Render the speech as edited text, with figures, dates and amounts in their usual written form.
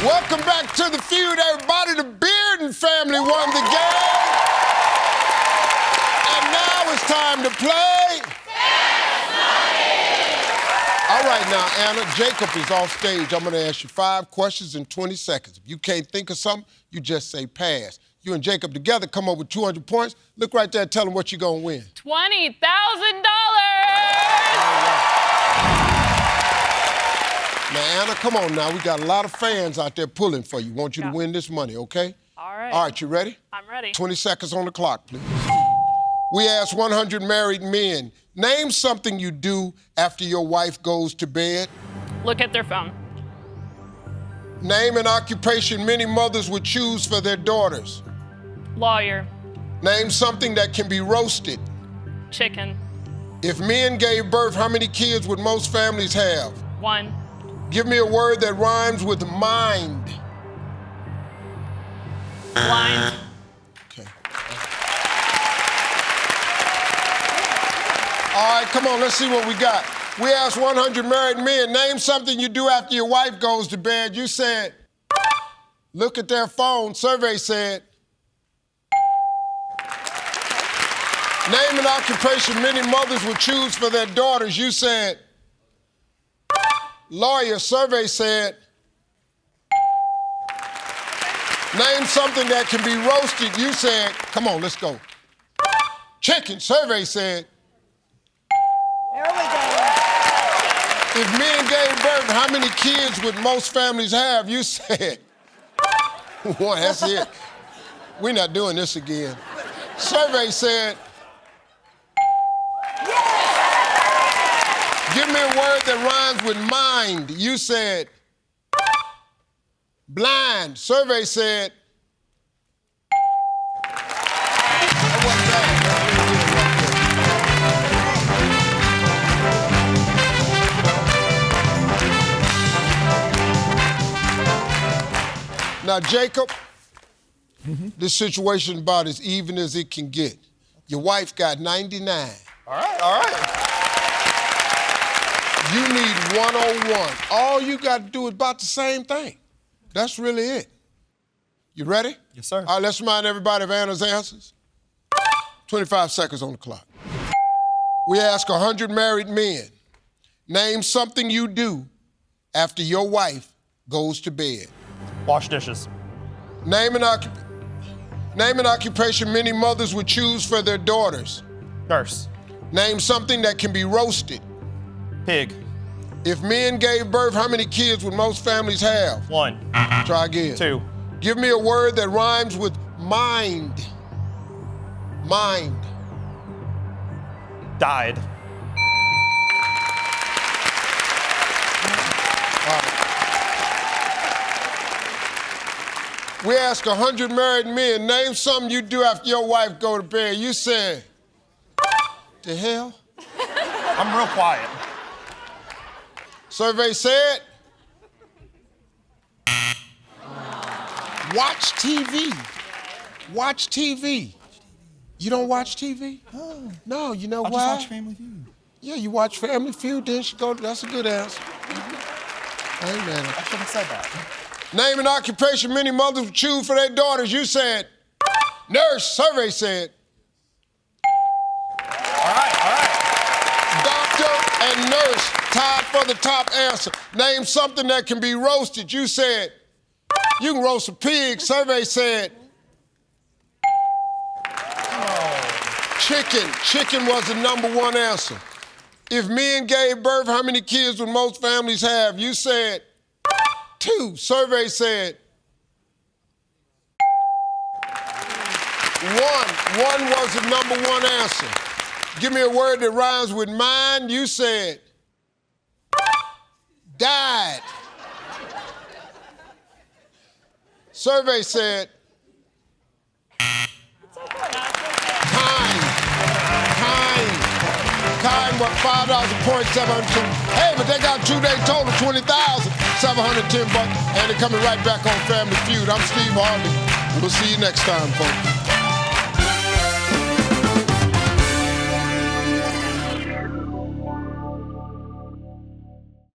Welcome back to the feud, everybody. The Bearden family won the game. And now it's time to play. All right, now, Anna, Jacob is off stage. I'm going to ask you 5 questions in 20 seconds. If you can't think of something, you just say pass. You and Jacob together come up with 200 points. Look right there, tell them what you're going to win. $20,000! Now, Anna, come on now. We got a lot of fans out there pulling for you. Want you to win this money, okay? All right. All right, you ready? I'm ready. 20 seconds on the clock, please. We asked 100 married men, name something you do after your wife goes to bed. Look at their phone. Name an occupation many mothers would choose for their daughters. Lawyer. Name something that can be roasted. Chicken. If men gave birth, how many kids would most families have? 1. Give me a word that rhymes with mind. Blind. Okay. All right, come on, let's see what we got. We asked 100 married men, name something you do after your wife goes to bed. You said, look at their phone. Survey said, name an occupation many mothers would choose for their daughters. You said, lawyer. Survey said, name something that can be roasted. You said, come on, let's go. Chicken. Survey said, there we go. if men gave birth, how many kids would most families have? You said, 1, that's it. We're not doing this again. Survey said, give me a word that rhymes with mind. You said, blind. Survey said, now, Jacob, this situation is about as even as it can get. Your wife got 99. All right. You need 101. All you got to do is about the same thing. That's really it. You ready? Yes, sir. All right, let's remind everybody of Anna's answers. 25 seconds on the clock. We ask 100 married men, name something you do after your wife goes to bed. Wash dishes. Name an occupation many mothers would choose for their daughters. Nurse. Name something that can be roasted. Pig. If men gave birth, how many kids would most families have? 1. Try again. 2. Give me a word that rhymes with mind. Mind. Died. We ask 100 married men, name something you do after your wife go to bed. You said, the hell? I'm real quiet. Survey said, watch TV. Watch TV. You don't watch TV? Oh. No, you know I why? just watch Family Feud. Yeah, you watch Family Feud, then she go, that's a good answer. I ain't mad at I shouldn't have said that. Name an occupation many mothers would choose for their daughters. You said, nurse. Survey said, All right. doctor and nurse tied for the top answer. Name something that can be roasted. You said, you can roast a pig. Survey said, chicken. Chicken was the #1 answer. If men gave birth, how many kids would most families have? You said, 2. Survey said, 1. 1 was the #1 answer. Give me a word that rhymes with mind. You said, died. Survey said, Kind, what, $5 a point, 702. Hey, but they got 2 days total, 20,000, 710 bucks, and they're coming right back on Family Feud. I'm Steve Harvey. We'll see you next time, folks.